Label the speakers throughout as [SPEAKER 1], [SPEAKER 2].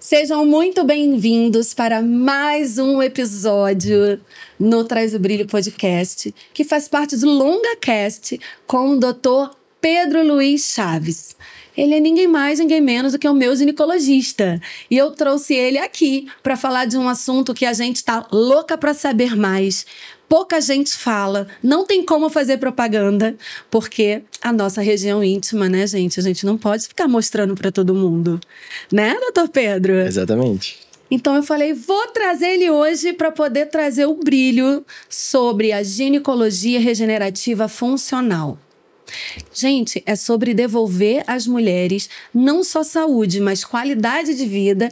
[SPEAKER 1] Sejam muito bem-vindos para mais um episódio no Traz o Brilho Podcast, que faz parte do LongaCast com o Dr. Pedro Luiz Chaves. Ele é ninguém mais, ninguém menos do que o meu ginecologista. E eu trouxe ele aqui para falar de um assunto que a gente está louca para saber mais. Pouca gente fala, não tem como fazer propaganda, porque a nossa região íntima, né, gente? A gente não pode ficar mostrando para todo mundo. Né, doutor Pedro?
[SPEAKER 2] Exatamente.
[SPEAKER 1] Então eu falei, vou trazer ele hoje para poder trazer o brilho sobre a ginecologia regenerativa funcional. Gente, é sobre devolver às mulheres não só saúde, mas qualidade de vida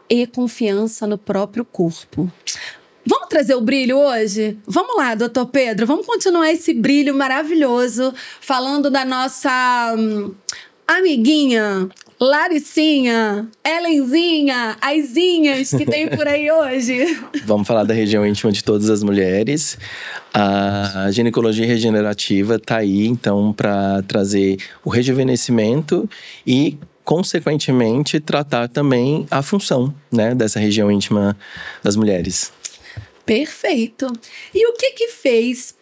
[SPEAKER 1] e confiança no próprio corpo. Vamos trazer o brilho hoje? Vamos lá, doutor Pedro, vamos continuar esse brilho maravilhoso falando da nossa amiguinha, Laricinha, Helenzinha, Aizinhas que tem por aí hoje.
[SPEAKER 2] Vamos falar da região íntima de todas as mulheres. A ginecologia regenerativa está aí, então, para trazer o rejuvenescimento e, consequentemente, tratar também a função, né, dessa região íntima das mulheres.
[SPEAKER 1] Perfeito. E o que fez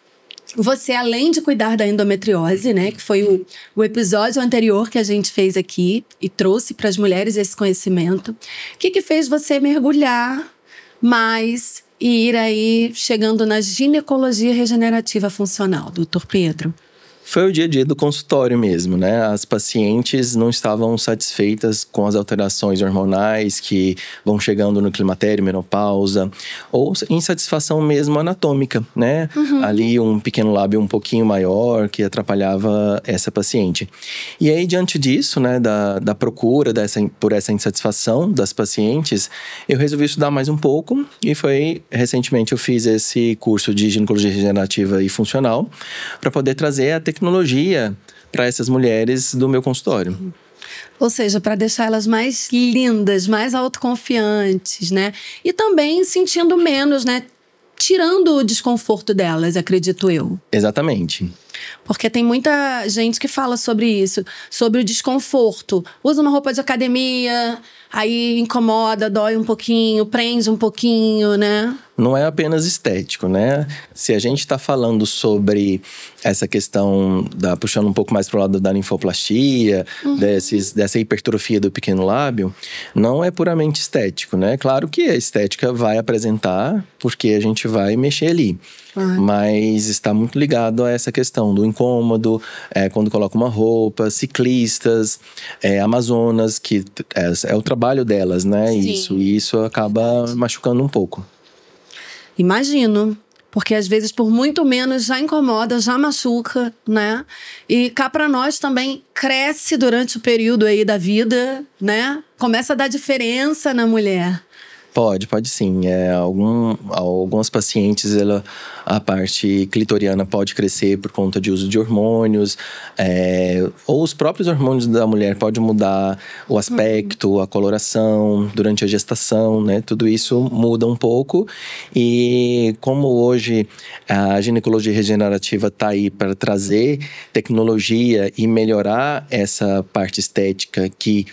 [SPEAKER 1] você, além de cuidar da endometriose, né, que foi o episódio anterior que a gente fez aqui e trouxe para as mulheres esse conhecimento, o que fez você mergulhar mais e ir aí chegando na ginecologia regenerativa funcional, doutor Pedro?
[SPEAKER 2] Foi o dia a dia do consultório mesmo, né? As pacientes não estavam satisfeitas com as alterações hormonais que vão chegando no climatério, menopausa, ou insatisfação mesmo anatômica, né? Ali um pequeno lábio um pouquinho maior que atrapalhava essa paciente. E aí, diante disso, né, da procura por essa insatisfação das pacientes, eu resolvi estudar mais um pouco e recentemente eu fiz esse curso de ginecologia regenerativa e funcional para poder trazer a tecnologia para essas mulheres do meu consultório.
[SPEAKER 1] Ou seja, para deixar elas mais lindas, mais autoconfiantes, né? E também sentindo menos, né? Tirando o desconforto delas, acredito eu.
[SPEAKER 2] Exatamente.
[SPEAKER 1] Porque tem muita gente que fala sobre isso, sobre o desconforto. Usa uma roupa de academia, aí incomoda, dói um pouquinho, prende um pouquinho, né?
[SPEAKER 2] Não é apenas estético, né? Se a gente está falando sobre essa questão puxando um pouco mais para o lado da linfoplastia, dessa hipertrofia do pequeno lábio, não é puramente estético, né? Claro que a estética vai apresentar, porque a gente vai mexer ali. Mas está muito ligado a essa questão do incômodo, quando coloca uma roupa, ciclistas, amazonas, que é o trabalho delas, né? Isso acaba machucando um pouco.
[SPEAKER 1] Imagino, porque às vezes por muito menos já incomoda, já machuca, né? E cá pra nós também cresce durante o período aí da vida, né? Começa a dar diferença na mulher.
[SPEAKER 2] Pode sim. Algumas pacientes, a parte clitoriana pode crescer por conta de uso de hormônios, ou os próprios hormônios da mulher podem mudar o aspecto, a coloração durante a gestação, né? Tudo isso muda um pouco. E como hoje a ginecologia regenerativa está aí para trazer tecnologia e melhorar essa parte estética que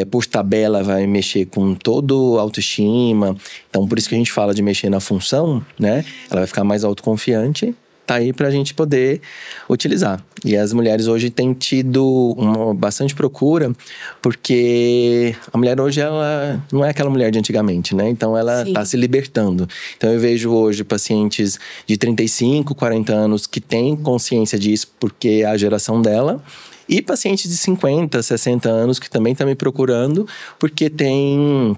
[SPEAKER 2] por tabela vai mexer com todo a autoestima. Então por isso que a gente fala de mexer na função, né? Ela vai ficar mais autoconfiante. Tá aí pra gente poder utilizar. E as mulheres hoje têm tido bastante procura, porque a mulher hoje, ela não é aquela mulher de antigamente, né? Então ela tá se libertando. Então eu vejo hoje pacientes de 35, 40 anos que têm consciência disso, porque é a geração dela. E pacientes de 50, 60 anos que também estão me procurando, porque tem,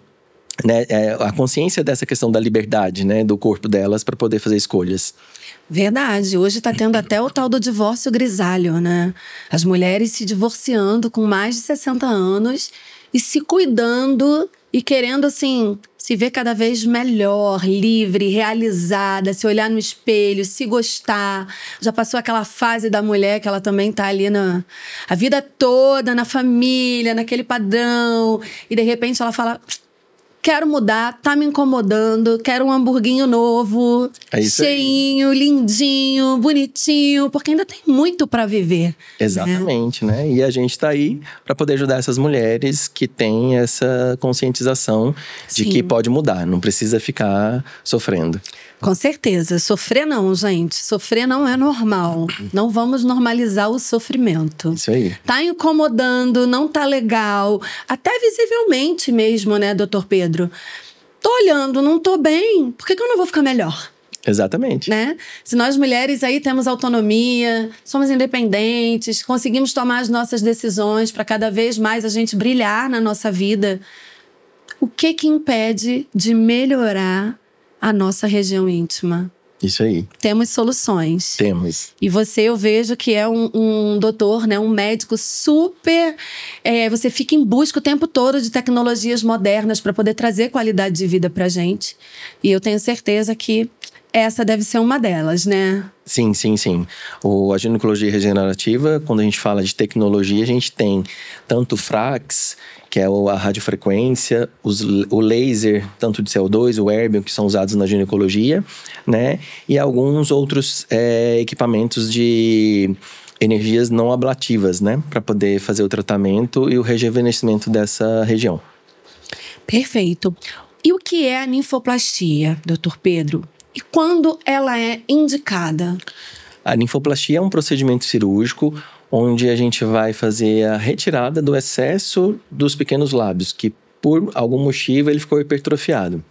[SPEAKER 2] né, a consciência dessa questão da liberdade, né, do corpo delas para poder fazer escolhas.
[SPEAKER 1] Verdade. Hoje tá tendo até o tal do divórcio grisalho, né? As mulheres se divorciando com mais de 60 anos e se cuidando e querendo, assim, se ver cada vez melhor, livre, realizada, se olhar no espelho, se gostar. Já passou aquela fase da mulher que ela também tá ali a vida toda, na família, naquele padrão. E de repente ela fala, quero mudar, tá me incomodando, quero um hamburguinho novo, cheinho, lindinho, bonitinho, porque ainda tem muito para viver.
[SPEAKER 2] Exatamente, né? E a gente tá aí para poder ajudar essas mulheres que têm essa conscientização de que pode mudar, não precisa ficar sofrendo.
[SPEAKER 1] Com certeza. Sofrer não, gente. Sofrer não é normal. Não vamos normalizar o sofrimento.
[SPEAKER 2] Isso aí.
[SPEAKER 1] Tá incomodando, não tá legal. Até visivelmente mesmo, né, doutor Pedro? Tô olhando, não tô bem. Por que eu não vou ficar melhor?
[SPEAKER 2] Exatamente.
[SPEAKER 1] Né? Se nós mulheres aí temos autonomia, somos independentes, conseguimos tomar as nossas decisões para cada vez mais a gente brilhar na nossa vida, o que impede de melhorar a nossa região íntima?
[SPEAKER 2] Isso aí.
[SPEAKER 1] Temos soluções.
[SPEAKER 2] Temos.
[SPEAKER 1] E você, eu vejo que é um doutor, né? Um médico super... você fica em busca o tempo todo de tecnologias modernas para poder trazer qualidade de vida pra gente. E eu tenho certeza que essa deve ser uma delas, né?
[SPEAKER 2] Sim. A ginecologia regenerativa, quando a gente fala de tecnologia, a gente tem tanto o FRAX, que é a radiofrequência, o laser, tanto de CO2, o erbium, que são usados na ginecologia, né? E alguns outros equipamentos de energias não ablativas, né? Para poder fazer o tratamento e o rejuvenescimento dessa região.
[SPEAKER 1] Perfeito. E o que é a ninfoplastia, doutor Pedro? E quando ela é indicada?
[SPEAKER 2] A ninfoplastia é um procedimento cirúrgico onde a gente vai fazer a retirada do excesso dos pequenos lábios, que por algum motivo ele ficou hipertrofiado.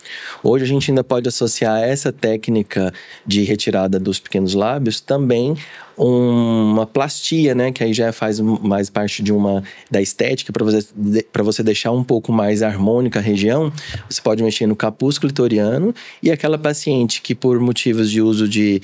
[SPEAKER 2] Hoje a gente ainda pode associar essa técnica de retirada dos pequenos lábios também uma plastia, né? Que aí já faz mais parte da estética, para você deixar um pouco mais harmônica a região. Você pode mexer no capuz clitoriano, e aquela paciente que por motivos de uso de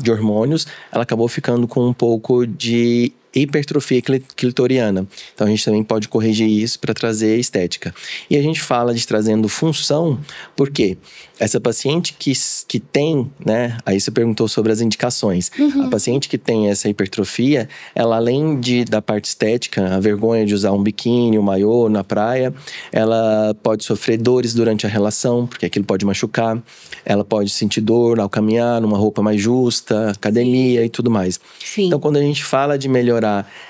[SPEAKER 2] hormônios, ela acabou ficando com um pouco de hipertrofia clitoriana. Então a gente também pode corrigir isso para trazer estética. E a gente fala de trazendo função, porque essa paciente que tem, né? Aí você perguntou sobre as indicações. A paciente que tem essa hipertrofia, ela além da parte estética, a vergonha de usar um biquíni, um maiô na praia, ela pode sofrer dores durante a relação, porque aquilo pode machucar. Ela pode sentir dor ao caminhar numa roupa mais justa, academia e tudo mais.
[SPEAKER 1] Sim.
[SPEAKER 2] Então quando a gente fala de melhorar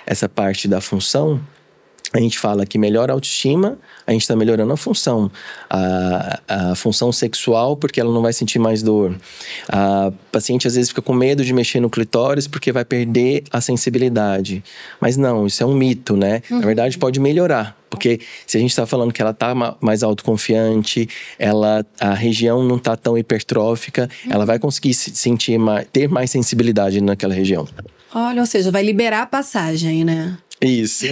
[SPEAKER 2] essa parte da função, a gente fala que melhora a autoestima, a gente está melhorando a função. A função sexual, porque ela não vai sentir mais dor. A paciente às vezes fica com medo de mexer no clitóris porque vai perder a sensibilidade. Mas não, isso é um mito, né? Na verdade pode melhorar. Porque se a gente está falando que ela está mais autoconfiante, a região não está tão hipertrófica, ela vai conseguir ter mais sensibilidade naquela região.
[SPEAKER 1] Olha, ou seja, vai liberar a passagem, né?
[SPEAKER 2] Isso.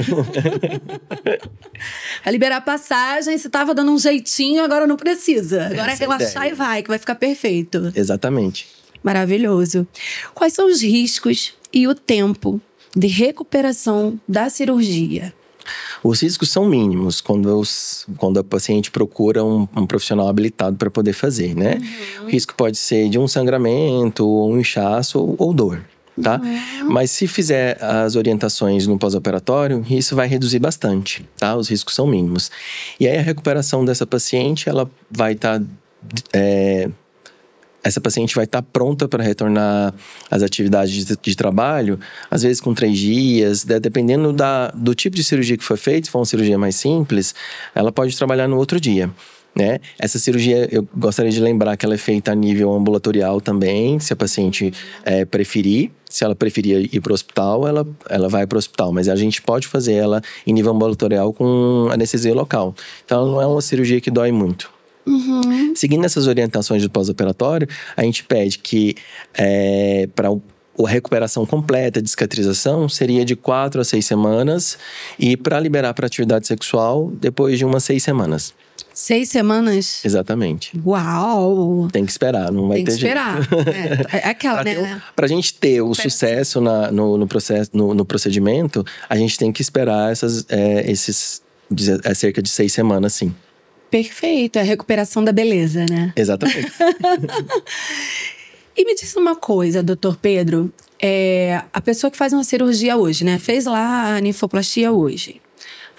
[SPEAKER 1] Vai liberar a passagem, você tava dando um jeitinho, agora não precisa. Agora é relaxar e vai, que vai ficar perfeito.
[SPEAKER 2] Exatamente.
[SPEAKER 1] Maravilhoso. Quais são os riscos e o tempo de recuperação da cirurgia?
[SPEAKER 2] Os riscos são mínimos quando a paciente procura um profissional habilitado para poder fazer, né? O risco pode ser de um sangramento, um inchaço ou dor. Tá? Mas se fizer as orientações no pós-operatório, isso vai reduzir bastante, tá? Os riscos são mínimos. E aí a recuperação dessa paciente, ela vai estar... essa paciente vai estar pronta para retornar às atividades de trabalho, às vezes com 3 dias, dependendo do tipo de cirurgia que foi feita. Se for uma cirurgia mais simples, ela pode trabalhar no outro dia. Né? Essa cirurgia, eu gostaria de lembrar que ela é feita a nível ambulatorial também, se a paciente preferir. Se ela preferir ir para o hospital, ela vai para o hospital. Mas a gente pode fazer ela em nível ambulatorial com anestesia local. Então, ela não é uma cirurgia que dói muito. Seguindo essas orientações do pós-operatório, a gente pede que para a recuperação completa de cicatrização seria de 4 a 6 semanas, e para liberar para atividade sexual, depois de umas 6 semanas.
[SPEAKER 1] 6 semanas?
[SPEAKER 2] Exatamente.
[SPEAKER 1] Uau!
[SPEAKER 2] Tem que esperar, não vai ter jeito.
[SPEAKER 1] Tem que esperar. É aquela, né?
[SPEAKER 2] Pra gente ter o sucesso no procedimento, a gente tem que esperar cerca de 6 semanas, sim.
[SPEAKER 1] Perfeito, é a recuperação da beleza, né?
[SPEAKER 2] Exatamente.
[SPEAKER 1] E me diz uma coisa, doutor Pedro. A pessoa que faz uma cirurgia hoje, né? Fez lá a ninfoplastia hoje.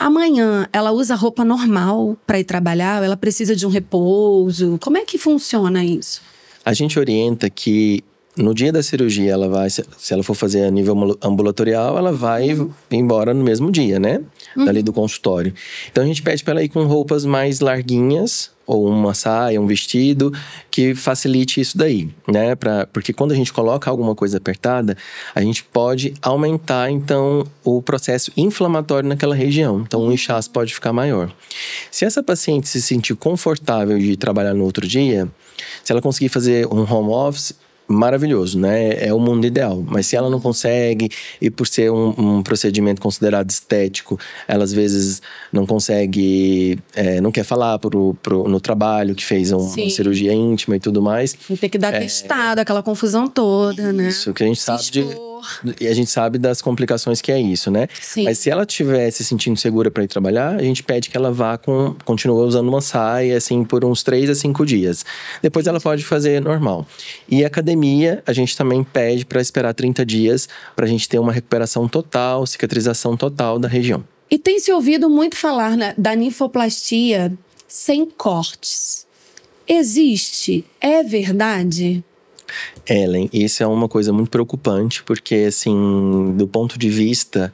[SPEAKER 1] Amanhã, ela usa roupa normal para ir trabalhar? Ou ela precisa de um repouso? Como é que funciona isso?
[SPEAKER 2] A gente orienta que no dia da cirurgia, ela vai, se ela for fazer a nível ambulatorial, ela vai embora no mesmo dia, né? Dali do consultório. Então a gente pede para ela ir com roupas mais larguinhas, ou uma saia, um vestido, que facilite isso daí, né? Porque quando a gente coloca alguma coisa apertada, a gente pode aumentar, então, o processo inflamatório naquela região. Então, o inchaço pode ficar maior. Se essa paciente se sentir confortável de trabalhar no outro dia, se ela conseguir fazer um home office, maravilhoso, né? É o mundo ideal. Mas se ela não consegue, e por ser um procedimento considerado estético, ela às vezes não consegue, não quer falar no trabalho que fez uma cirurgia íntima e tudo mais.
[SPEAKER 1] Tem que dar testado, aquela confusão toda, né?
[SPEAKER 2] Isso, que a gente sabe e a gente sabe das complicações que é isso, né?
[SPEAKER 1] Sim.
[SPEAKER 2] Mas se ela estiver se sentindo segura para ir trabalhar, a gente pede que ela continue usando uma saia, assim, por uns 3 a 5 dias. Depois ela pode fazer normal. E academia, a gente também pede para esperar 30 dias para a gente ter uma recuperação total, cicatrização total da região.
[SPEAKER 1] E tem se ouvido muito falar da ninfoplastia sem cortes. Existe? É verdade?
[SPEAKER 2] Ellen, isso é uma coisa muito preocupante, porque, assim, do ponto de vista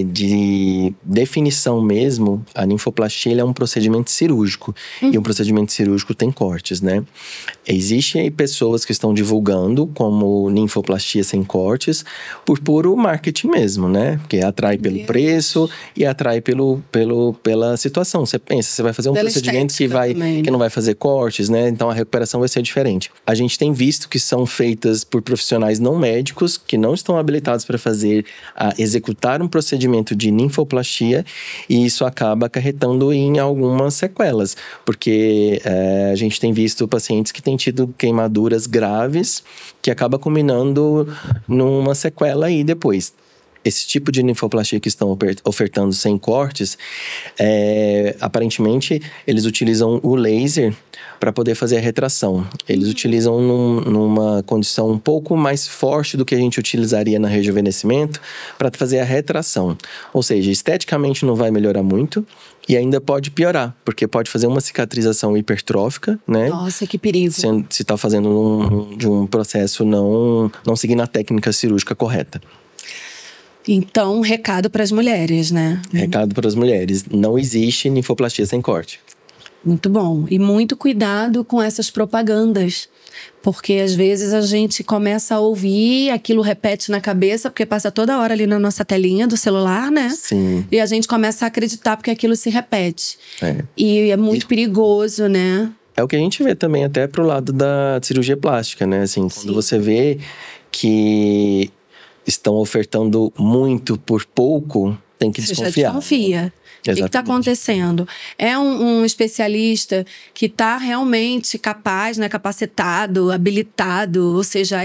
[SPEAKER 2] de definição mesmo, a ninfoplastia é um procedimento cirúrgico. E um procedimento cirúrgico tem cortes, né? Existem pessoas que estão divulgando como ninfoplastia sem cortes por puro marketing mesmo, né? Porque atrai pelo preço e atrai pela situação. Você pensa, você vai fazer um procedimento que não vai fazer cortes, né? Então a recuperação vai ser diferente. A gente tem visto que são feitas por profissionais não médicos que não estão habilitados para executar um procedimento de ninfoplastia, e isso acaba acarretando em algumas sequelas, porque a gente tem visto pacientes que têm tido queimaduras graves que acaba culminando numa sequela aí depois. Esse tipo de ninfoplastia que estão ofertando sem cortes, aparentemente eles utilizam o laser para poder fazer a retração. Eles utilizam numa condição um pouco mais forte do que a gente utilizaria na rejuvenescimento para fazer a retração. Ou seja, esteticamente não vai melhorar muito e ainda pode piorar, porque pode fazer uma cicatrização hipertrófica, né?
[SPEAKER 1] Nossa, que perigo.
[SPEAKER 2] Se está fazendo de um processo não seguindo a técnica cirúrgica correta.
[SPEAKER 1] Então, recado para as mulheres, né?
[SPEAKER 2] Recado para as mulheres. Não existe ninfoplastia sem corte.
[SPEAKER 1] Muito bom. E muito cuidado com essas propagandas. Porque às vezes a gente começa a ouvir, aquilo repete na cabeça, porque passa toda hora ali na nossa telinha do celular, né?
[SPEAKER 2] Sim.
[SPEAKER 1] E a gente começa a acreditar porque aquilo se repete. E é muito perigoso, né?
[SPEAKER 2] É o que a gente vê também até pro lado da cirurgia plástica, né? Assim, quando você vê que estão ofertando muito por pouco, tem que desconfiar.
[SPEAKER 1] Você já desconfia. O que está acontecendo? É um especialista que está realmente capaz, né, capacitado, habilitado, ou seja,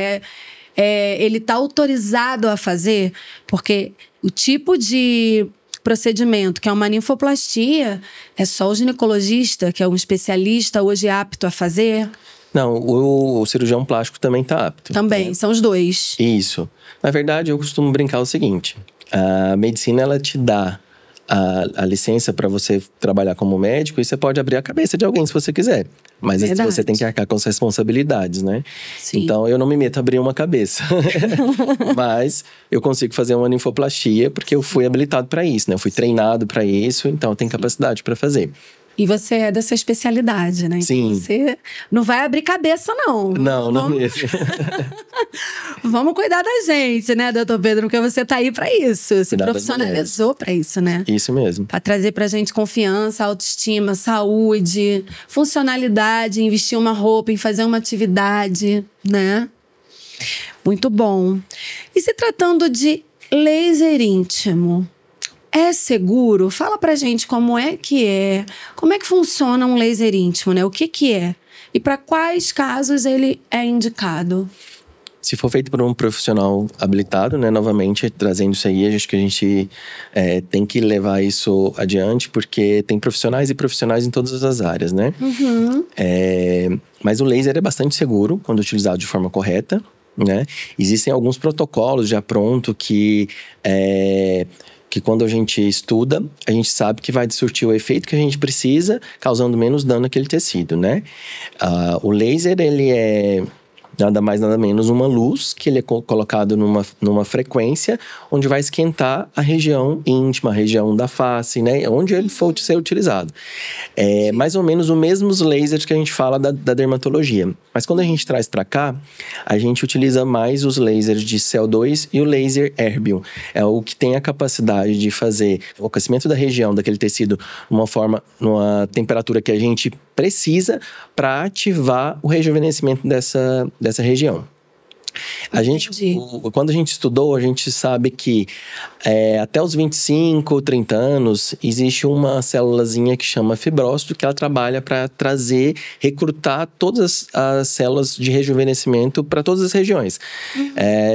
[SPEAKER 1] ele está autorizado a fazer, porque o tipo de procedimento, que é uma ninfoplastia, é só o ginecologista, que é um especialista hoje apto a fazer?
[SPEAKER 2] Não, o cirurgião plástico também está apto.
[SPEAKER 1] Também, né? São os dois.
[SPEAKER 2] Isso. Na verdade, eu costumo brincar o seguinte: a medicina, ela te dá a licença para você trabalhar como médico, e você pode abrir a cabeça de alguém se você quiser. Mas você tem que arcar com as responsabilidades, né?
[SPEAKER 1] Sim.
[SPEAKER 2] Então, eu não me meto a abrir uma cabeça. Mas eu consigo fazer uma ninfoplastia porque eu fui habilitado para isso, né? Eu fui treinado para isso, então eu tenho capacidade para fazer.
[SPEAKER 1] E você é dessa especialidade, né? Então
[SPEAKER 2] sim.
[SPEAKER 1] Você não vai abrir cabeça, não.
[SPEAKER 2] Não mesmo.
[SPEAKER 1] Vamos cuidar da gente, né, doutor Pedro? Porque você tá aí pra isso. Se profissionalizou pra isso, né?
[SPEAKER 2] Isso mesmo.
[SPEAKER 1] Pra trazer pra gente confiança, autoestima, saúde, funcionalidade, investir uma roupa, em fazer uma atividade, né? Muito bom. E se tratando de laser íntimo, é seguro? Fala pra gente como é que funciona um laser íntimo, né? O que é? E para quais casos ele é indicado?
[SPEAKER 2] Se for feito por um profissional habilitado, né? Novamente, trazendo isso aí, acho que a gente tem que levar isso adiante, porque tem profissionais e profissionais em todas as áreas, né? Mas o laser é bastante seguro quando utilizado de forma correta, né? Existem alguns protocolos já prontos que que quando a gente estuda, a gente sabe que vai surtir o efeito que a gente precisa, causando menos dano àquele tecido, né? O laser, ele é nada mais, nada menos uma luz que ele é colocado numa frequência onde vai esquentar a região íntima, a região da face, né? Onde ele for ser utilizado. É mais ou menos os mesmos lasers que a gente fala da dermatologia. Mas quando a gente traz para cá, a gente utiliza mais os lasers de CO2 e o laser erbium. É o que tem a capacidade de fazer o aquecimento da região, daquele tecido, numa temperatura que a gente precisa para ativar o rejuvenescimento dessa região. Quando a gente estudou, a gente sabe que até os 25, 30 anos, existe uma célulazinha que chama fibrócito, que ela trabalha para recrutar todas as células de rejuvenescimento para todas as regiões.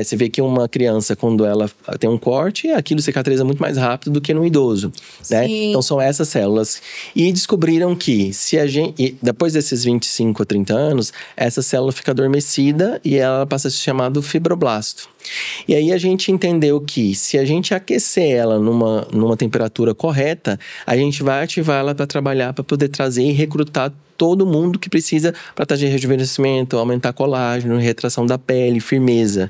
[SPEAKER 2] Você vê que uma criança, quando ela tem um corte, aquilo cicatriza muito mais rápido do que no idoso, né? Então são essas células. E descobriram que depois desses 25 ou 30 anos, essa célula fica adormecida e ela passa a se chamado fibroblasto. E aí a gente entendeu que se a gente aquecer ela numa temperatura correta, a gente vai ativar ela para trabalhar, para poder trazer e recrutar todo mundo que precisa para trazer rejuvenescimento, aumentar colágeno, retração da pele, firmeza.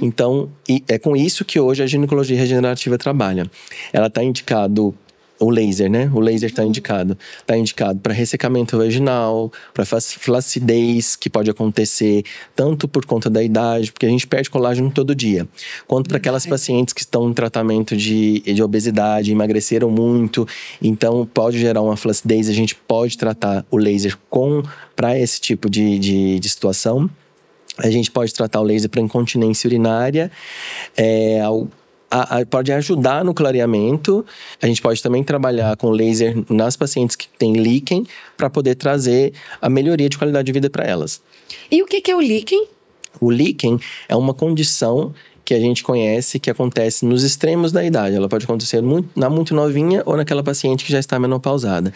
[SPEAKER 2] Então, é com isso que hoje a ginecologia regenerativa trabalha. Ela está indicado o laser, né? O laser está indicado. Está indicado para ressecamento vaginal, para flacidez, que pode acontecer tanto por conta da idade, porque a gente perde colágeno todo dia, quanto para aquelas pacientes que estão em tratamento de obesidade, emagreceram muito, então pode gerar uma flacidez. A gente pode tratar o laser para esse tipo de situação. A gente pode tratar o laser para incontinência urinária, pode ajudar no clareamento. A gente pode também trabalhar com laser nas pacientes que têm líquen para poder trazer a melhoria de qualidade de vida para elas.
[SPEAKER 1] E o que é o líquen?
[SPEAKER 2] O líquen é uma condição que a gente conhece que acontece nos extremos da idade. Ela pode acontecer muito novinha ou naquela paciente que já está menopausada.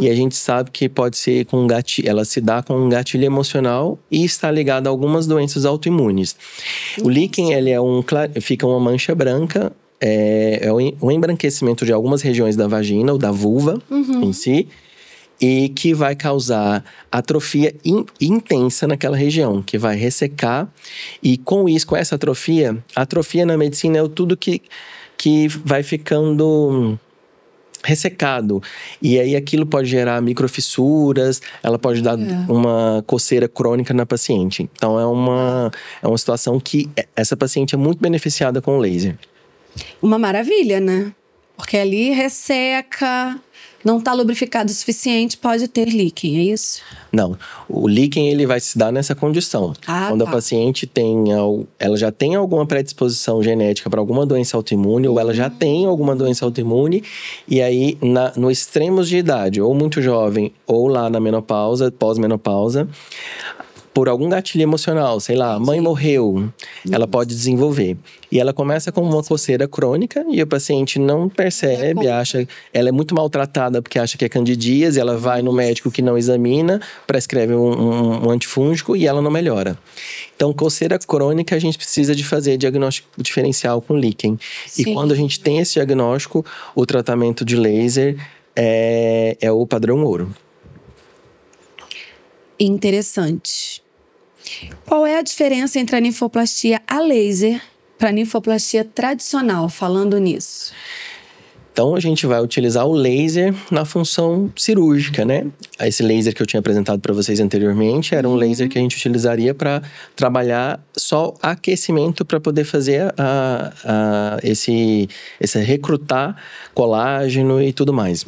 [SPEAKER 2] E a gente sabe que pode ser com ela se dá com um gatilho emocional e está ligada a algumas doenças autoimunes. O líquen, ele fica uma mancha branca, um embranquecimento de algumas regiões da vagina ou da vulva em si, e que vai causar atrofia intensa naquela região, que vai ressecar. E com essa atrofia na medicina é tudo que vai ficando ressecado. E aí aquilo pode gerar microfissuras, ela pode dar uma coceira crônica na paciente. Então é uma situação que essa paciente é muito beneficiada com o laser.
[SPEAKER 1] Uma maravilha, né? Porque ali resseca, não está lubrificado o suficiente, pode ter líquen, é isso?
[SPEAKER 2] Não, o líquen ele vai se dar nessa condição. Quando a paciente ela já tem alguma predisposição genética para alguma doença autoimune, ou ela já tem alguma doença autoimune, e aí no extremos de idade, ou muito jovem, ou lá na menopausa, pós-menopausa, por algum gatilho emocional, sei lá, a mãe morreu, ela pode desenvolver. E ela começa com uma coceira crônica e o paciente não percebe, ela é muito maltratada porque acha que é candidíase, ela vai no médico que não examina, prescreve um antifúngico e ela não melhora. Então, coceira crônica, a gente precisa de fazer diagnóstico diferencial com líquen. E quando a gente tem esse diagnóstico, o tratamento de laser é o padrão ouro.
[SPEAKER 1] Interessante. Qual é a diferença entre a ninfoplastia a laser para a ninfoplastia tradicional, falando nisso?
[SPEAKER 2] Então, a gente vai utilizar o laser na função cirúrgica, né? Esse laser que eu tinha apresentado para vocês anteriormente era um laser que a gente utilizaria para trabalhar só aquecimento para poder fazer esse recrutar colágeno e tudo mais.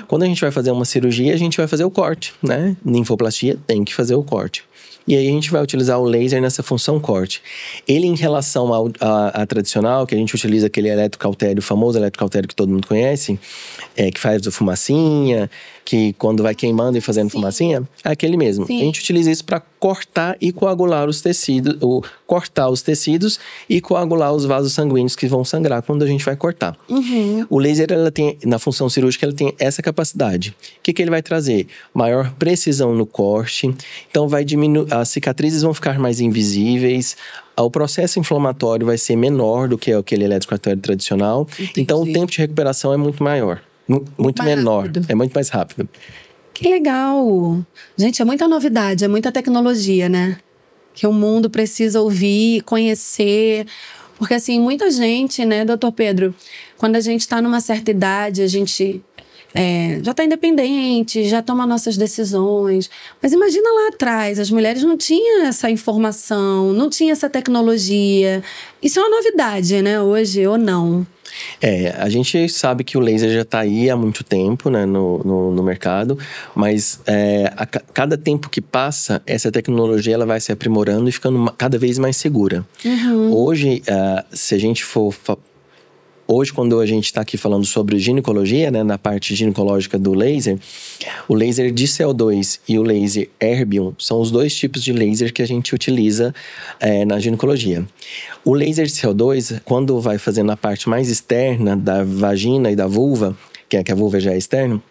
[SPEAKER 2] Quando a gente vai fazer uma cirurgia, a gente vai fazer o corte, né? Ninfoplastia tem que fazer o corte. E aí a gente vai utilizar o laser nessa função corte. Ele, em relação à tradicional, que a gente utiliza aquele eletrocautério, o famoso eletrocautério que todo mundo conhece, que faz a fumacinha, que quando vai queimando e fazendo fumacinha, é aquele mesmo.
[SPEAKER 1] Sim.
[SPEAKER 2] A gente utiliza isso para cortar e coagular os tecidos, ou cortar os tecidos e coagular os vasos sanguíneos que vão sangrar quando a gente vai cortar. O laser, ela tem, na função cirúrgica, ele tem essa capacidade. O que ele vai trazer? Maior precisão no corte, então vai diminuir, as cicatrizes vão ficar mais invisíveis, o processo inflamatório vai ser menor do que aquele eletrocorticoide tradicional.
[SPEAKER 1] Entendi.
[SPEAKER 2] Então o tempo de recuperação é muito maior, muito menor, rápido. É muito mais rápido.
[SPEAKER 1] Que legal! Gente, é muita novidade, é muita tecnologia, né? Que o mundo precisa ouvir, conhecer. Porque, assim, muita gente, né, doutor Pedro? Quando a gente está numa certa idade, a gente já está independente, já toma nossas decisões. Mas imagina lá atrás, as mulheres não tinham essa informação, não tinham essa tecnologia. Isso é uma novidade, né, hoje, ou não?
[SPEAKER 2] A gente sabe que o laser já está aí há muito tempo, né, no mercado, mas a cada tempo que passa, essa tecnologia ela vai se aprimorando e ficando cada vez mais segura. Hoje, se a gente for... Hoje, quando a gente está aqui falando sobre ginecologia, né, na parte ginecológica do laser, o laser de CO2 e o laser erbium são os dois tipos de laser que a gente utiliza na ginecologia. O laser de CO2, quando vai fazer na parte mais externa da vagina e da vulva, que a vulva já é externa,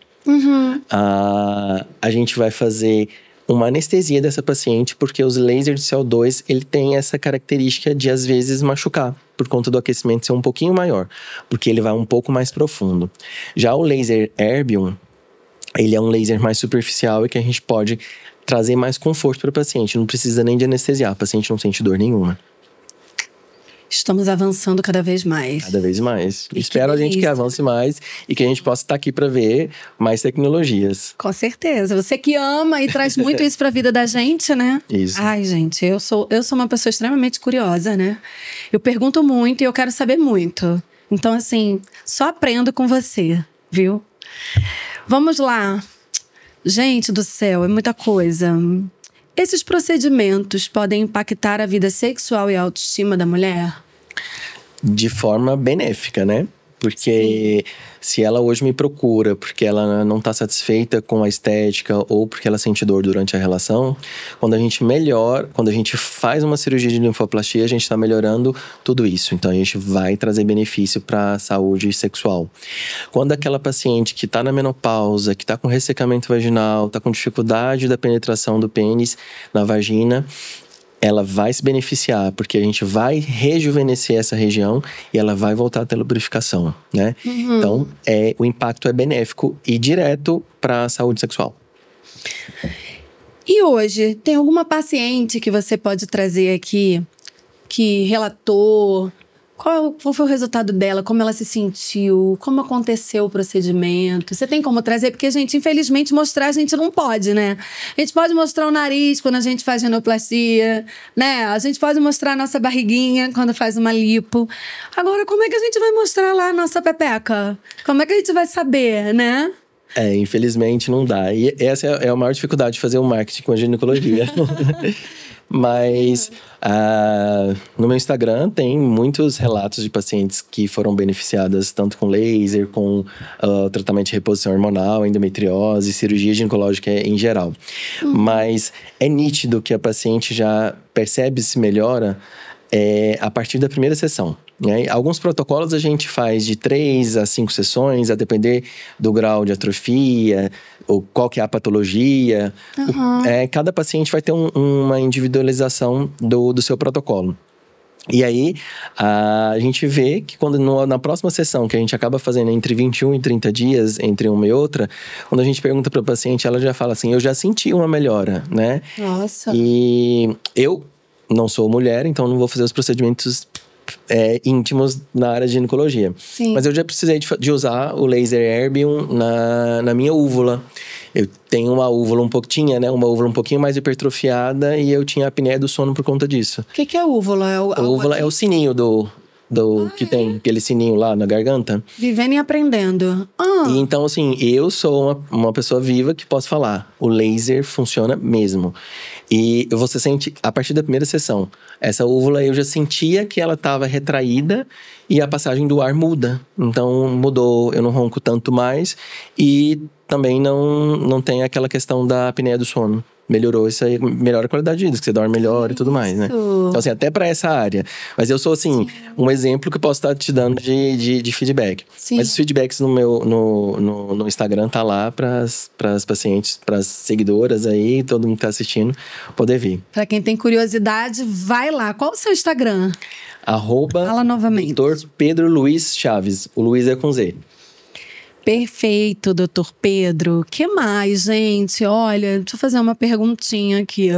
[SPEAKER 2] a gente vai fazer uma anestesia dessa paciente, porque os lasers de CO2, ele tem essa característica de, às vezes, machucar, por conta do aquecimento ser um pouquinho maior, porque ele vai um pouco mais profundo. Já o laser erbium, ele é um laser mais superficial e que a gente pode trazer mais conforto para o paciente, não precisa nem de anestesiar, o paciente não sente dor nenhuma.
[SPEAKER 1] Estamos avançando cada vez mais.
[SPEAKER 2] Cada vez mais. Espero a gente que avance mais e que a gente possa estar aqui para ver mais tecnologias.
[SPEAKER 1] Com certeza. Você que ama e traz muito isso para a vida da gente, né?
[SPEAKER 2] Isso.
[SPEAKER 1] Ai, gente, eu sou uma pessoa extremamente curiosa, né? Eu pergunto muito e eu quero saber muito. Então, assim, só aprendo com você, viu? Vamos lá. Gente do céu, é muita coisa. Esses procedimentos podem impactar a vida sexual e a autoestima da mulher?
[SPEAKER 2] De forma benéfica, né? Porque se ela hoje me procura porque ela não está satisfeita com a estética ou porque ela sente dor durante a relação, quando a gente faz uma cirurgia de linfoplastia, a gente está melhorando tudo isso. Então a gente vai trazer benefício para a saúde sexual. Quando aquela paciente que está na menopausa, que está com ressecamento vaginal, está com dificuldade da penetração do pênis na vagina, ela vai se beneficiar, porque a gente vai rejuvenescer essa região e ela vai voltar a ter lubrificação, né? Então, o impacto é benéfico e direto para a saúde sexual.
[SPEAKER 1] E hoje, tem alguma paciente que você pode trazer aqui que relatou? Qual foi o resultado dela? Como ela se sentiu? Como aconteceu o procedimento? Você tem como trazer? Porque, gente, infelizmente, mostrar a gente não pode, né? A gente pode mostrar o nariz quando a gente faz rinoplastia, né? A gente pode mostrar a nossa barriguinha quando faz uma lipo. Agora, como é que a gente vai mostrar lá a nossa pepeca? Como é que a gente vai saber, né?
[SPEAKER 2] Infelizmente não dá. E essa é a maior dificuldade de fazer o marketing com a ginecologia. Mas no meu Instagram tem muitos relatos de pacientes que foram beneficiadas tanto com laser, com tratamento de reposição hormonal, endometriose, cirurgia ginecológica em geral. Mas é nítido que a paciente já percebe se melhora a partir da primeira sessão. Né? Alguns protocolos a gente faz de 3 a 5 sessões, a depender do grau de atrofia, ou qual que é a patologia. Cada paciente vai ter uma individualização do seu protocolo. E aí, a gente vê que quando na próxima sessão, que a gente acaba fazendo entre 21 e 30 dias, entre uma e outra, quando a gente pergunta para o paciente, ela já fala assim, eu já senti uma melhora, né?
[SPEAKER 1] Nossa!
[SPEAKER 2] E eu não sou mulher, então não vou fazer os procedimentos íntimos na área de ginecologia.
[SPEAKER 1] Sim.
[SPEAKER 2] Mas eu já precisei de usar o laser erbium na minha úvula. Eu tenho uma úvula uma úvula um pouquinho mais hipertrofiada e eu tinha a apneia do sono por conta disso.
[SPEAKER 1] O que é úvula?
[SPEAKER 2] A úvula é o sininho que tem aquele sininho lá na garganta.
[SPEAKER 1] Vivendo e aprendendo.
[SPEAKER 2] E então, assim, eu sou uma pessoa viva que posso falar. O laser funciona mesmo. E você sente, a partir da primeira sessão, essa úvula eu já sentia que ela estava retraída e a passagem do ar muda. Então, mudou, eu não ronco tanto mais. E também não tem aquela questão da apneia do sono. Melhorou isso aí, melhora a qualidade de vida, que você dorme melhor e tudo mais, né? Então, assim, até pra essa área. Mas eu sou, assim, um exemplo que eu posso estar te dando de feedback. Sim. Mas os feedbacks no Instagram tá lá pras pacientes, pras seguidoras aí, todo mundo que tá assistindo, poder ver.
[SPEAKER 1] Pra quem tem curiosidade, vai lá. Qual o seu Instagram?
[SPEAKER 2] Fala
[SPEAKER 1] novamente.
[SPEAKER 2] Dr. Pedro Luiz Chaves. O Luiz é com Z.
[SPEAKER 1] Perfeito, doutor Pedro. Que mais, gente? Olha, deixa eu fazer uma perguntinha aqui.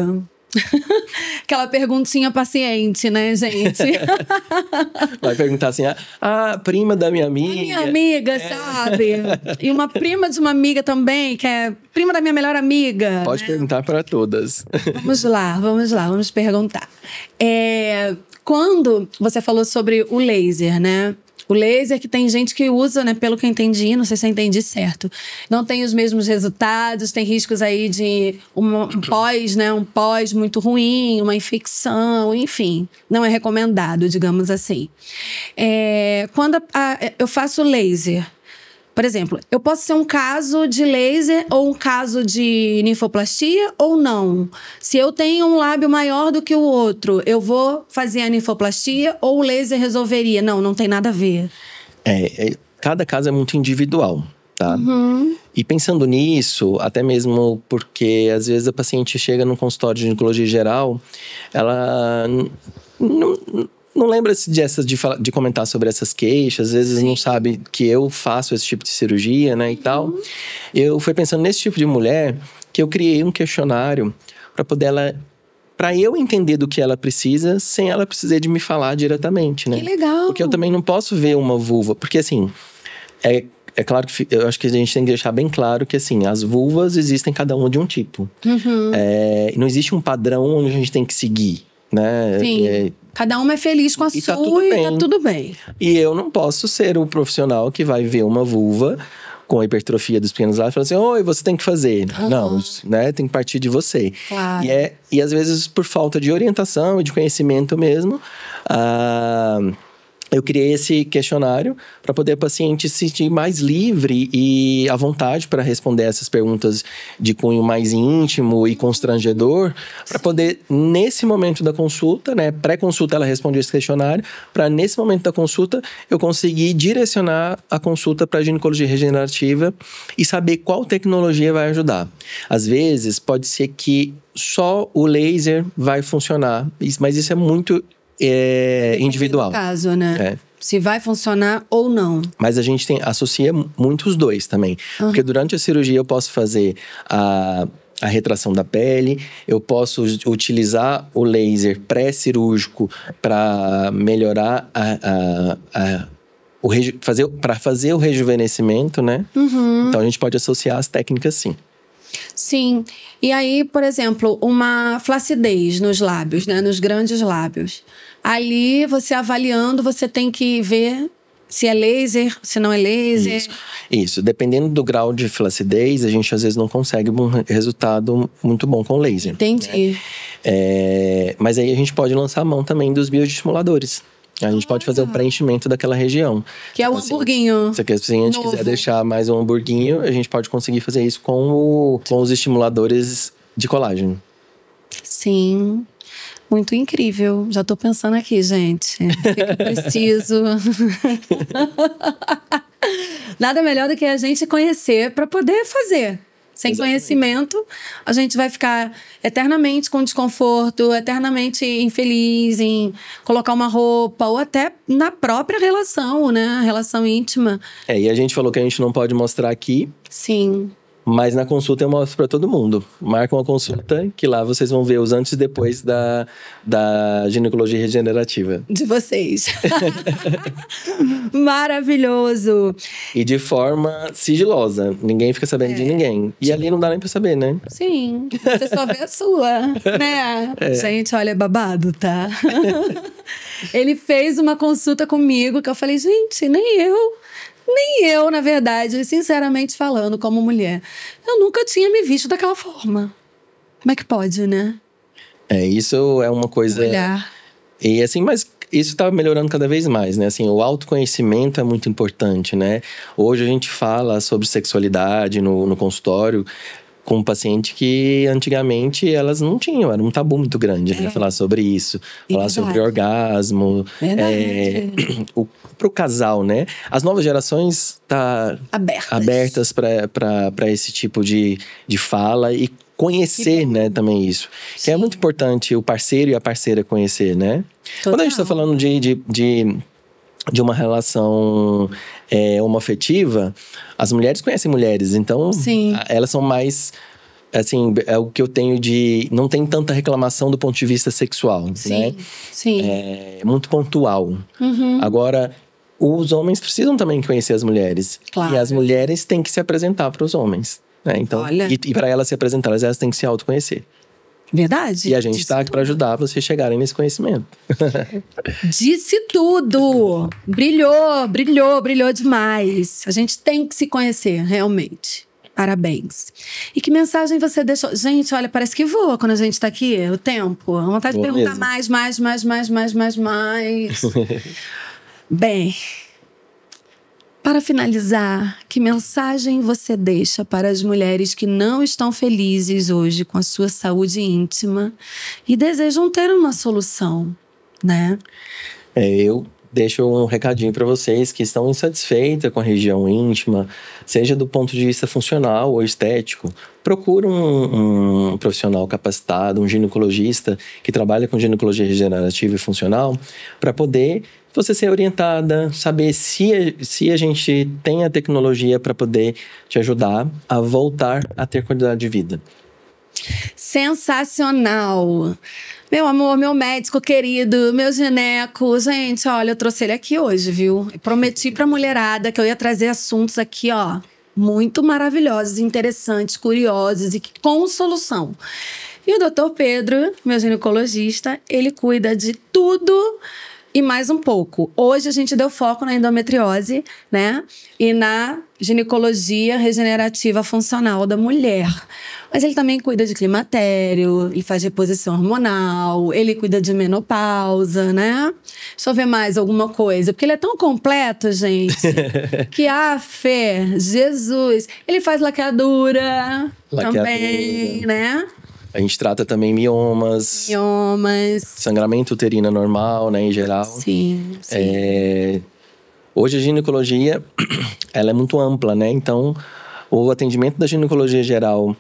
[SPEAKER 1] Aquela perguntinha paciente, né, gente?
[SPEAKER 2] Vai perguntar assim, a prima da minha amiga.
[SPEAKER 1] Minha amiga, sabe? E uma prima de uma amiga também, que é prima da minha melhor amiga.
[SPEAKER 2] Pode perguntar para todas.
[SPEAKER 1] Vamos vamos perguntar. Quando você falou sobre o laser, né? O laser que tem gente que usa, né? Pelo que eu entendi, não sei se eu entendi certo. Não tem os mesmos resultados, tem riscos aí de um pós muito ruim, uma infecção, enfim. Não é recomendado, digamos assim. Quando eu faço laser, por exemplo, eu posso ser um caso de laser ou um caso de ninfoplastia ou não? Se eu tenho um lábio maior do que o outro, eu vou fazer a ninfoplastia ou o laser resolveria? Não tem nada a ver.
[SPEAKER 2] Cada caso é muito individual, tá? Uhum. E pensando nisso, até mesmo porque às vezes a paciente chega num consultório de ginecologia geral, ela não lembra-se de comentar sobre essas queixas, às vezes não sabe que eu faço esse tipo de cirurgia, né, e tal. Eu fui pensando nesse tipo de mulher que eu criei um questionário para eu entender do que ela precisa, sem ela precisar de me falar diretamente, né?
[SPEAKER 1] Que legal!
[SPEAKER 2] Porque eu também não posso ver uma vulva, porque assim, é claro que eu acho que a gente tem que deixar bem claro que assim, as vulvas existem cada uma de um tipo. Uhum. Não existe um padrão onde a gente tem que seguir, né?
[SPEAKER 1] Sim. Cada uma é feliz com a sua e tá tudo bem.
[SPEAKER 2] E eu não posso ser o profissional que vai ver uma vulva com a hipertrofia dos pequenos lábios e falar assim, oi, você tem que fazer. Uhum. Não, né? Tem que partir de você.
[SPEAKER 1] Claro.
[SPEAKER 2] E às vezes por falta de orientação e de conhecimento mesmo, eu criei esse questionário para poder a paciente se sentir mais livre e à vontade para responder essas perguntas de cunho mais íntimo e constrangedor, para poder, nesse momento da consulta, né, pré-consulta ela responde esse questionário, para nesse momento da consulta eu conseguir direcionar a consulta para ginecologia regenerativa e saber qual tecnologia vai ajudar. Às vezes pode ser que só o laser vai funcionar, mas isso é muito individual.
[SPEAKER 1] Caso, né? Se vai funcionar ou não.
[SPEAKER 2] Mas a gente associa muito os dois também. Uhum. Porque durante a cirurgia eu posso fazer a retração da pele, eu posso utilizar o laser pré-cirúrgico para melhorar fazer o rejuvenescimento, né? Uhum. Então a gente pode associar as técnicas sim.
[SPEAKER 1] Sim. E aí, por exemplo, uma flacidez nos lábios, né? Nos grandes lábios. Ali, você avaliando, você tem que ver se é laser, se não é laser.
[SPEAKER 2] Isso. Dependendo do grau de flacidez, a gente às vezes não consegue um resultado muito bom com laser.
[SPEAKER 1] Entendi.
[SPEAKER 2] Né? Mas aí a gente pode lançar a mão também dos bioestimuladores. A gente pode fazer o preenchimento daquela região.
[SPEAKER 1] Que é o hamburguinho.
[SPEAKER 2] Se a paciente quiser deixar mais um hamburguinho, a gente pode conseguir fazer isso com os estimuladores de colágeno.
[SPEAKER 1] Sim. Muito incrível. Já tô pensando aqui, gente. O que eu preciso? Nada melhor do que a gente conhecer para poder fazer. Sem conhecimento, a gente vai ficar eternamente com desconforto, eternamente infeliz em colocar uma roupa, ou até na própria relação, né? Relação íntima.
[SPEAKER 2] E a gente falou que a gente não pode mostrar aqui.
[SPEAKER 1] Sim.
[SPEAKER 2] Mas na consulta eu mostro para todo mundo. Marca uma consulta que lá vocês vão ver os antes e depois da ginecologia regenerativa.
[SPEAKER 1] De vocês. Maravilhoso.
[SPEAKER 2] E de forma sigilosa. Ninguém fica sabendo de ninguém. E ali não dá nem para saber, né?
[SPEAKER 1] Sim. Você só vê a sua, né? Gente, olha, é babado, tá? Ele fez uma consulta comigo que eu falei, gente, nem eu, na verdade, sinceramente falando, como mulher, eu nunca tinha me visto daquela forma. Como é que pode, né?
[SPEAKER 2] Isso é uma coisa...
[SPEAKER 1] Olhar.
[SPEAKER 2] E assim, mas isso está melhorando cada vez mais, né? Assim, o autoconhecimento é muito importante, né? Hoje a gente fala sobre sexualidade no consultório com um paciente que antigamente elas não tinham, era um tabu muito grande, né? Falar sobre isso, falar sobre orgasmo. Pro casal, né? As novas gerações tá abertas para esse tipo de fala e conhecer, né, também isso. Sim. Que é muito importante o parceiro e a parceira conhecer, né? Total. Quando a gente está falando de uma relação homoafetiva, as mulheres conhecem mulheres, então elas são mais... Assim, é o que eu tenho de... Não tem tanta reclamação do ponto de vista sexual, né?
[SPEAKER 1] Sim.
[SPEAKER 2] É muito pontual. Agora, os homens precisam também conhecer as mulheres.
[SPEAKER 1] Claro.
[SPEAKER 2] E as mulheres têm que se apresentar para os homens. Então, e para elas se apresentar, elas têm que se autoconhecer.
[SPEAKER 1] Verdade.
[SPEAKER 2] E a gente está aqui para ajudar vocês chegarem nesse conhecimento.
[SPEAKER 1] Disse tudo! Brilhou demais. A gente tem que se conhecer, realmente. Parabéns. E que mensagem você deixou? Gente, olha, parece que voa quando a gente tá aqui, o tempo. A vontade de perguntar mais. Bem, para finalizar, que mensagem você deixa para as mulheres que não estão felizes hoje com a sua saúde íntima e desejam ter uma solução, né?
[SPEAKER 2] Eu deixo um recadinho para vocês que estão insatisfeitas com a região íntima, seja do ponto de vista funcional ou estético. Procura um profissional capacitado, um ginecologista que trabalha com ginecologia regenerativa e funcional, para poder você ser orientada, saber se a gente tem a tecnologia para poder te ajudar a voltar a ter qualidade de vida.
[SPEAKER 1] Sensacional! Meu amor, meu médico querido, meu gineco. Gente, olha, eu trouxe ele aqui hoje, viu? Eu prometi pra mulherada que eu ia trazer assuntos aqui, ó, muito maravilhosos, interessantes, curiosos e com solução. E o Dr. Pedro, meu ginecologista, ele cuida de tudo e mais um pouco. Hoje a gente deu foco na endometriose, né? E na ginecologia regenerativa funcional da mulher. Mas ele também cuida de climatério, ele faz reposição hormonal, ele cuida de menopausa, né? Deixa eu ver mais alguma coisa. Porque ele é tão completo, gente, que Jesus! Ele faz laqueadura também, né?
[SPEAKER 2] A gente trata também miomas. Sangramento uterino normal, né, em geral.
[SPEAKER 1] Sim.
[SPEAKER 2] Hoje a ginecologia, ela é muito ampla, né? Então, o atendimento da ginecologia geral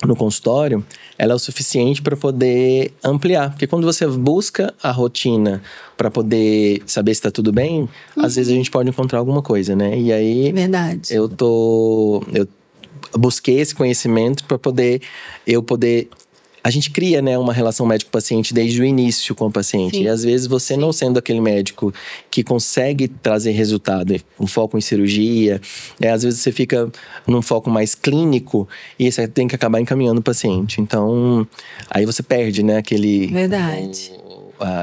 [SPEAKER 2] no consultório, ela é o suficiente para poder ampliar. Porque quando você busca a rotina para poder saber se está tudo bem, às vezes a gente pode encontrar alguma coisa, né? E aí,
[SPEAKER 1] verdade.
[SPEAKER 2] Eu busquei esse conhecimento para poder a gente cria, né, uma relação médico-paciente desde o início com o paciente. Sim. E às vezes você não sendo aquele médico que consegue trazer resultado, um foco em cirurgia, às vezes você fica num foco mais clínico e você tem que acabar encaminhando o paciente. Então, aí você perde, né,
[SPEAKER 1] Verdade.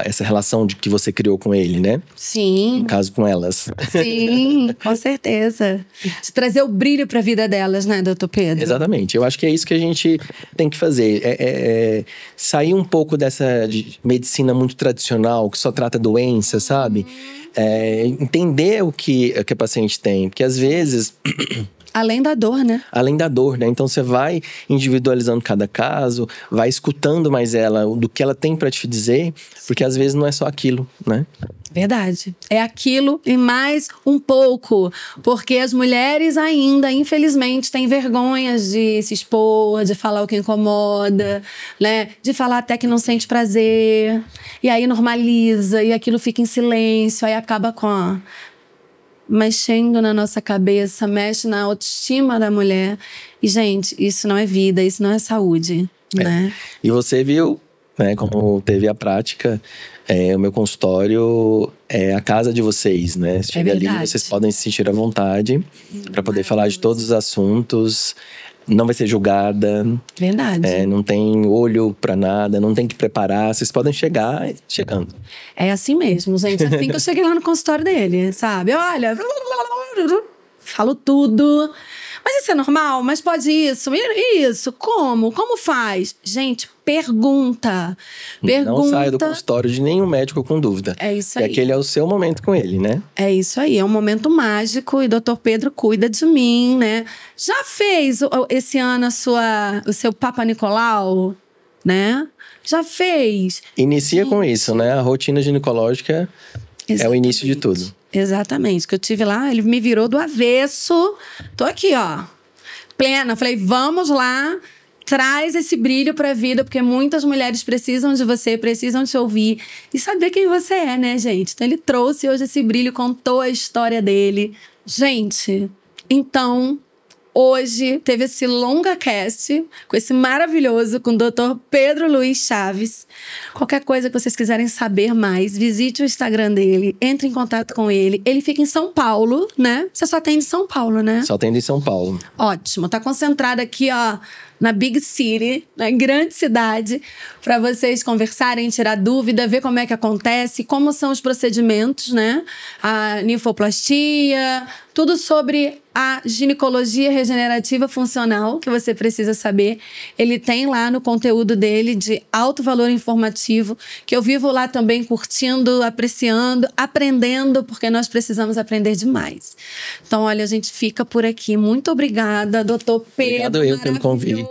[SPEAKER 2] Essa relação que você criou com ele, né?
[SPEAKER 1] Sim.
[SPEAKER 2] No caso, com elas.
[SPEAKER 1] Sim, com certeza. De trazer o brilho para a vida delas, né, doutor Pedro?
[SPEAKER 2] Exatamente. Eu acho que é isso que a gente tem que fazer. Sair um pouco dessa medicina muito tradicional, que só trata doença, sabe? Entender o que a paciente tem. Porque às vezes...
[SPEAKER 1] Além da dor, né?
[SPEAKER 2] Além da dor, né? Então você vai individualizando cada caso, vai escutando mais ela, do que ela tem para te dizer, porque às vezes não é só aquilo, né?
[SPEAKER 1] Verdade. É aquilo e mais um pouco. Porque as mulheres ainda, infelizmente, têm vergonha de se expor, de falar o que incomoda, né? De falar até que não sente prazer. E aí normaliza, e aquilo fica em silêncio, aí acaba com mexendo na nossa cabeça, mexe na autoestima da mulher. E, gente, isso não é vida, isso não é saúde, né?
[SPEAKER 2] E você viu, né, como teve a prática, o meu consultório é a casa de vocês, né? Chega ali, vocês podem se sentir à vontade para poder falar de todos os assuntos. não vai ser julgada.
[SPEAKER 1] Verdade.
[SPEAKER 2] Não tem olho pra nada, não tem que preparar. Vocês podem chegar chegando.
[SPEAKER 1] É assim mesmo, gente. Assim que eu cheguei lá no consultório dele, sabe? Olha, falo tudo. Mas isso é normal? Mas pode isso? Isso? Como? Como faz? Gente, pergunta.
[SPEAKER 2] Não saia do consultório de nenhum médico com dúvida.
[SPEAKER 1] É isso aí.
[SPEAKER 2] E aquele é o seu momento com ele, né?
[SPEAKER 1] É isso aí. É um momento mágico e Dr. Pedro cuida de mim, né? Já fez esse ano o seu Papa Nicolau, né? Já fez.
[SPEAKER 2] Inicia com isso, né? A rotina ginecológica é o início de tudo.
[SPEAKER 1] Exatamente. Que eu tive lá, ele me virou do avesso. Tô aqui, ó. Plena. Falei, vamos lá. Traz esse brilho pra vida, porque muitas mulheres precisam de você, precisam te ouvir e saber quem você é, né, gente? Então, ele trouxe hoje esse brilho, contou a história dele. Gente, então, hoje teve esse longa cast com esse maravilhoso, com o Dr. Pedro Luiz Chaves. Qualquer coisa que vocês quiserem saber mais, visite o Instagram dele, entre em contato com ele. Ele fica em São Paulo, né? Você só atende em São Paulo, né?
[SPEAKER 2] Só atende em São Paulo.
[SPEAKER 1] Ótimo. Tá concentrado aqui, ó, na Big City, na grande cidade, para vocês conversarem, tirar dúvida, ver como é que acontece, como são os procedimentos, né? A ninfoplastia, tudo sobre a ginecologia regenerativa funcional que você precisa saber. Ele tem lá no conteúdo dele de alto valor informativo, que eu vivo lá também curtindo, apreciando, aprendendo, porque nós precisamos aprender demais. Então, olha, a gente fica por aqui. Muito obrigada, doutor Pedro.
[SPEAKER 2] Obrigado eu pelo convite.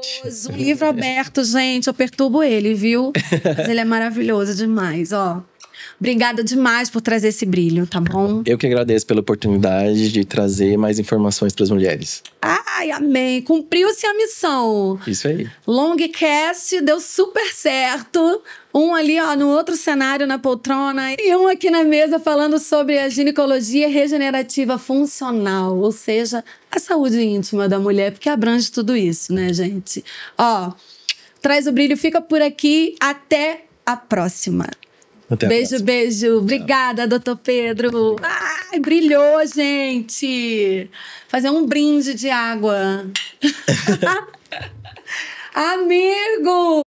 [SPEAKER 1] Um livro aberto, gente. Eu perturbo ele, viu? Mas ele é maravilhoso demais, ó. Obrigada demais por trazer esse brilho, tá bom?
[SPEAKER 2] Eu que agradeço pela oportunidade de trazer mais informações para as mulheres.
[SPEAKER 1] Ai, amém. Cumpriu-se a missão.
[SPEAKER 2] Isso aí.
[SPEAKER 1] Longcast deu super certo. Um ali, ó, no outro cenário, na poltrona. E um aqui na mesa falando sobre a ginecologia regenerativa funcional. Ou seja, a saúde íntima da mulher, porque abrange tudo isso, né, gente? Ó, traz o brilho, fica por aqui. Até a próxima.
[SPEAKER 2] Até a próxima.
[SPEAKER 1] Beijo. Obrigada, doutor Pedro. Ai, brilhou, gente. Fazer um brinde de água. Amigo!